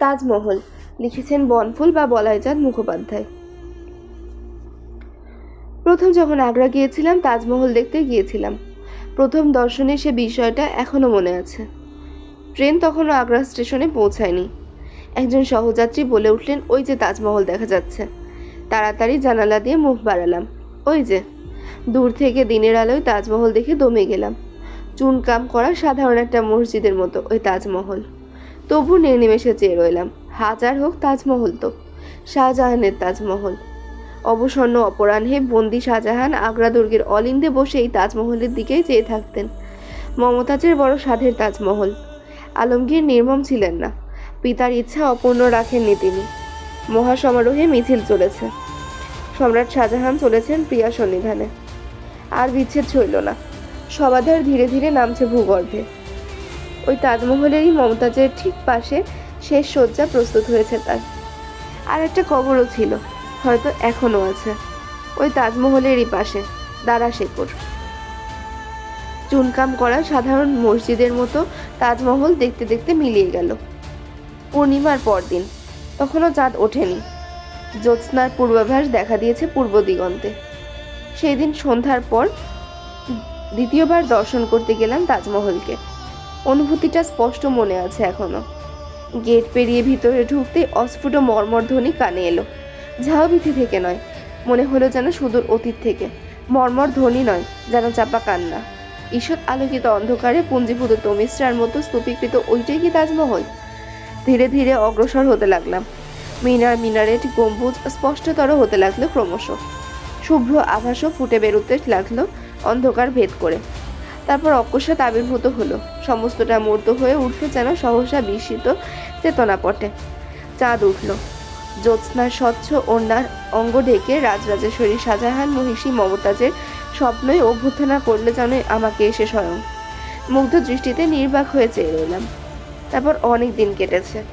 তাজমহল, লিখেছেন বনফুল বা বলাইচাঁদ মুখোপাধ্যায়। প্রথম যখন আগ্রা গিয়েছিলাম তাজমহল দেখতে গিয়েছিলাম। প্রথম দর্শনে সে বিষয়টা এখনো মনে আছে। ট্রেন তখনও আগ্রা স্টেশনে পৌঁছায়নি। একজন সহযাত্রী বলে উঠলেন, ওই যে তাজমহল দেখা যাচ্ছে। তাড়াতাড়ি জানালা দিয়ে মুখ বাড়ালাম। ওই যে। দূর থেকে দিনের আলোয় তাজমহল দেখে দমে গেলাম। চুনকাম করা সাধারণ একটা মসজিদের মতো ওই তাজমহল। তবু নির্নিমেষে চেয়ে রইলাম। হাজার হোক তাজমহল তো শাহজাহানের তাজমহল। অবসন্ন অপরাহ্নে বন্দি শাহজাহান আগ্রা দুর্গের অলিন্দে বসে এই তাজমহলের দিকেই চেয়ে থাকতেন। মমতাজের বড় সাধের তাজমহল। আলমগীর নির্মম ছিলেন না। পিতার ইচ্ছা অপূর্ণ রাখেননি তিনি। মহাসমারোহে মিছিল চলেছে। সম্রাট শাহজাহান চলেছেন প্রিয়া সন্নিধানে। আর বিচ্ছেদ ছইল না। সবাধার ধীরে ধীরে নামছে ভূগর্ভে। ওই তাজমহলেরই মমতাজের ঠিক পাশে শেষ শয্যা প্রস্তুত হয়েছে তার। আর একটা কবরও ছিল, হয়তো এখনো আছে, ওই তাজমহলেরই পাশে, দারা শেকর। চুনকাম করা সাধারণ মসজিদের মতো তাজমহল দেখতে দেখতে মিলিয়ে গেল। পূর্ণিমার পরদিন, তখনও চাঁদ ওঠেনি। জ্যোৎস্নার পূর্বাভাস দেখা দিয়েছে পূর্ব দিগন্তে। সেই দিন সন্ধ্যার পর দ্বিতীয়বার দর্শন করতে গেলাম তাজমহলকে। অনুভূতিটা স্পষ্ট মনে আছে এখনো। গেট পেরিয়ে ভিতরে ঢুকতেই অস্ফুট মর্মর ধ্বনি কানে এলো। ঝাউবিথি থেকে নয়, মনে হলো যেন সুদূর অতীত থেকে। মর্মর ধ্বনি নয়, যেন চাপা কান্না। ঈষৎ আলোকিত অন্ধকারে পুঞ্জীভূত তমিশ্রার মতো স্তূপীকৃত ওইটাই কি তাজমহল? ধীরে ধীরে অগ্রসর হতে লাগলাম। মিনারেট গম্বুজ স্পষ্টতর হতে লাগলো ক্রমশ। শুভ্র আভাসও ফুটে বেরোতে লাগলো অন্ধকার ভেদ করে। তারপর অকস্মাৎ আবির্ভূত হলো। সমস্তটা মূর্ত হয়ে উঠল যেন সহসা বিস্মিত চেতনাপটে। চাঁদ উঠল। জ্যোৎস্নার স্বচ্ছ ওড়নার অঙ্গ ঢেকে রাজরাজেশ্বরী শাহজাহান মহিষী মমতাজের স্বপ্নই অভ্যর্থনা করলে যেন আমাকে এসে স্বয়ং। মুগ্ধ দৃষ্টিতে নির্বাক হয়ে চেয়ে রইলাম। তারপর অনেক দিন কেটেছে।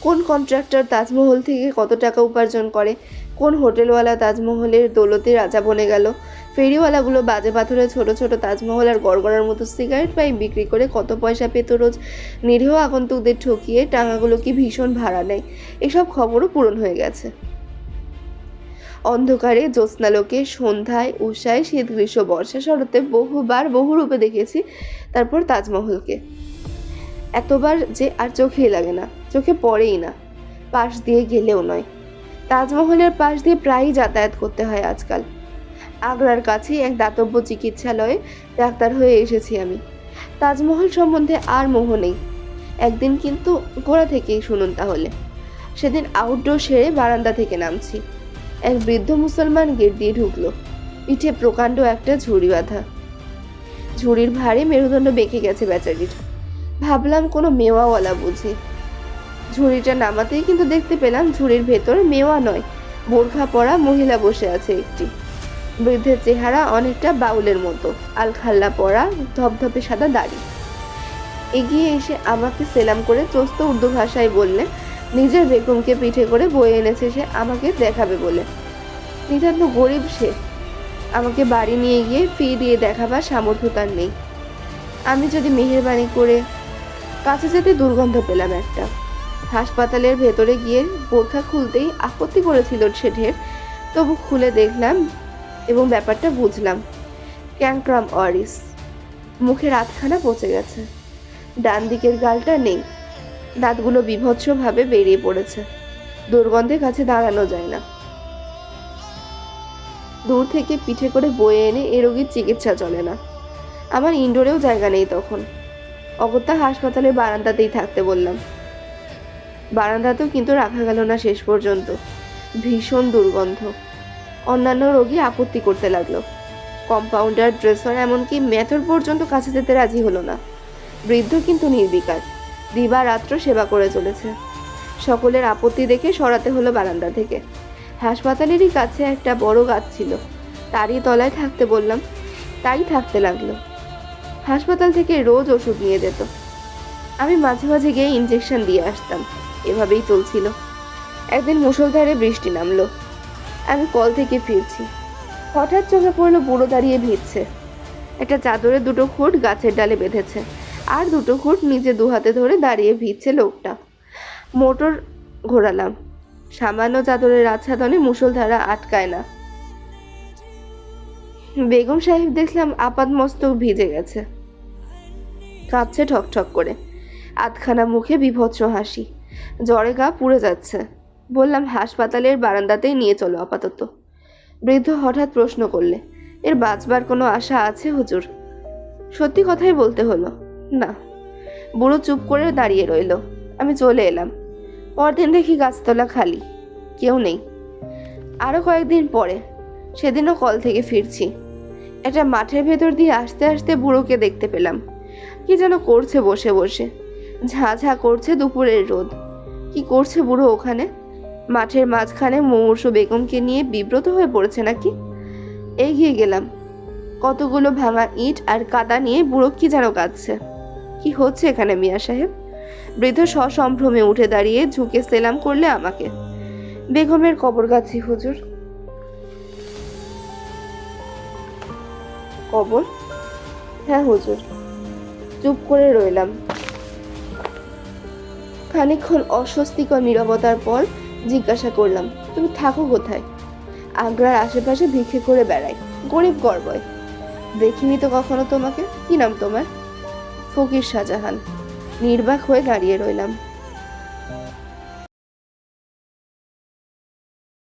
কোন কন্ট্রাক্টর তাজমহল থেকে কত টাকা উপার্জন করে, কোন হোটেলওয়ালা তাজমহলের দৌলতে রাজা বনে গেল, ফেরিওয়ালাগুলো বাজে পাথরে ছোট ছোট তাজমহল আর গড়গড়ার মতো সিগারেট পাইপ বিক্রি করে কত পয়সা পেত রোজ, নিরীহ আগন্তুকদের ঠকিয়ে টাকাগুলো কি ভীষণ ভাড়া নেয়, এসব খবরও পূরণ হয়ে গেছে। অন্ধকারে জ্যোৎস্নালোকে সন্ধ্যায় উষায় শীত গ্রীষ্ম বর্ষা শরতে বহুবার বহুরূপে দেখেছি তারপর তাজমহলকে। এতবার যে আর চোখেই লাগে না, চোখে পড়েই না, পাশ দিয়ে গেলেও নয়। তাজমহলের পাশ দিয়ে প্রায়ই যাতায়াত করতে হয় আজকাল। আগ্রার কাছেই এক দাতব্য চিকিৎসালয়ে ডাক্তার হয়ে এসেছি আমি। তাজমহল সম্বন্ধে আর মোহ নেই। একদিন কিন্তু গোড়া থেকেই শুনুন তাহলে। সেদিন আউটডোর সেরে বারান্দা থেকে নামছি। এক বৃদ্ধ মুসলমান গেট দিয়ে ঢুকলো। পিঠে প্রকাণ্ড একটা ঝুড়ি বাঁধা। ঝুড়ির ভারে মেরুদণ্ড বেঁকে গেছে বেচারির। ভাবলাম কোনো মেওয়াওয়ালা বুঝি। ঝুড়িটা নামাতেই কিন্তু দেখতে পেলাম ঝুড়ির ভেতর মেওয়া নয়, বোরখা পরা মহিলা বসে আছে একটি। বৃদ্ধের চেহারা অনেকটা বাউলের মতো, আলখাল্লা পরা, ধপধপে সাদা দাড়ি। এগিয়ে এসে আমাকে সেলাম করে চোস্ত উর্দু ভাষায় বললে নিজের বেগমকে পিঠে করে বয়ে এনেছে সে আমাকে দেখাবে বলে। নিতান্ত গরিব সে, আমাকে বাড়ি নিয়ে গিয়ে ফি দিয়ে দেখাবার সামর্থ্য তার নেই। আমি যদি মেহেরবানি করে কাছে যেতে দুর্গন্ধ পেলাম একটা। হাসপাতালের ভেতরে গিয়ে বোরখা খুলতেই আপত্তি করেছিল সে ঢের, তবু খুলে দেখলাম এবং ব্যাপারটা বুঝলাম। ক্যাংক্রাম অরিস, মুখের আধখানা পচে গেছে, ডান দিকের গালটা নেই, দাঁতগুলো বিভৎসভাবে বেরিয়ে পড়েছে, দুর্গন্ধের কাছে দাঁড়ানো যায় না। দূর থেকে পিঠে করে বয়ে এনে এ রোগীর চিকিৎসা চলে না। আমার ইনডোরেও জায়গা নেই তখন। অগত্যা হাসপাতালের বারান্দাতেই থাকতে বললাম। বারান্দাতেও কিন্তু রাখা গেল না শেষ পর্যন্ত। ভীষণ দুর্গন্ধ। অন্যান্য রোগী আপত্তি করতে লাগলো। কম্পাউন্ডার, ড্রেসার, এমনকি মেথর পর্যন্ত কাছে যেতে রাজি হলো না। বৃদ্ধ কিন্তু নির্বিকার, দিবারাত্র সেবা করে চলেছে। সকলের আপত্তি দেখে সরাতে হলো বারান্দা থেকে। হাসপাতালেরই কাছে একটা বড় গাছ ছিল, তারই তলায় থাকতে বললাম। তাই থাকতে লাগলো। হাসপাতাল থেকে রোজ ওষুধ নিয়ে যেত। আমি মাঝে মাঝে গিয়ে ইনজেকশন দিয়ে আসতাম। এভাবেই চলছিল। একদিন মুষলধারে বৃষ্টি নামলো। আমি কল থেকে ফিরছি। হঠাৎ চোখে পড়লো বুড়ো দাঁড়িয়ে ভিজছে। একটা চাদরে দুটো খুঁট গাছের ডালে বেঁধেছে। আর দুটো খুঁট নিজে দুহাতে ধরে দাঁড়িয়ে ভিজছে লোকটা। মোটর ঘোরালাম। সামান্য চাদরের আচ্ছাদনে মুষলধারা আটকায় না। বেগম সাহেব দেখলাম আপাদমস্তক ভিজে গেছে, কাঁপছে ঠকঠক করে, আধখানা মুখে বিভৎস হাসি, জ্বরে গা পুড়ে যাচ্ছে। বললাম, হাসপাতালের বারান্দাতেই নিয়ে চলো আপাতত। বৃদ্ধ হঠাৎ প্রশ্ন করলে, এর বাঁচবার কোনো আশা আছে হুজুর? সত্যি কথাই বলতে হলো। না। বুড়ো চুপ করে দাঁড়িয়ে রইল। আমি চলে এলাম। পরদিন দেখি গাছতলা খালি, কেউ নেই। আরো কয়েকদিন পরে, সেদিনও কল থেকে ফিরছি, একটা মাঠের ভেতর দিয়ে আসতে আসতে বুড়োকে দেখতে পেলাম। কি যেন করছে বসে বসে, ঝাঁঝা করছে দুপুরের রোদ। কি করছে বুড়ো ওখানে? মাঠের মাঝখানে মুমূর্ষু বেগমকে নিয়ে বিব্রত হয়ে পড়েছে নাকি? এগিয়ে গেলাম। কতগুলো ভাঙা ইট আর কাদা নিয়ে বুড়ো কি যেন কাঁদছে। কি হচ্ছে এখানে মিয়া সাহেব? বৃদ্ধ সসম্ভ্রমে উঠে দাঁড়িয়ে ঝুঁকে সেলাম করলে আমাকে। বেগমের কবর গাছি হুজুর। কবর? হ্যাঁ হুজুর। চুপ করে রইলাম। খানিকক্ষণ অস্বস্তিকর নীরবতার পর জিজ্ঞাসা করলাম, তুমি থাকো কোথায়? আগ্রার আশেপাশে ভিক্ষে করে বেড়াই, গরিব গর্বয়। দেখিনি তো কখনো তোমাকে। কি নাম তোমার? ফকির শাহজাহান। নির্বাক হয়ে দাঁড়িয়ে রইলাম।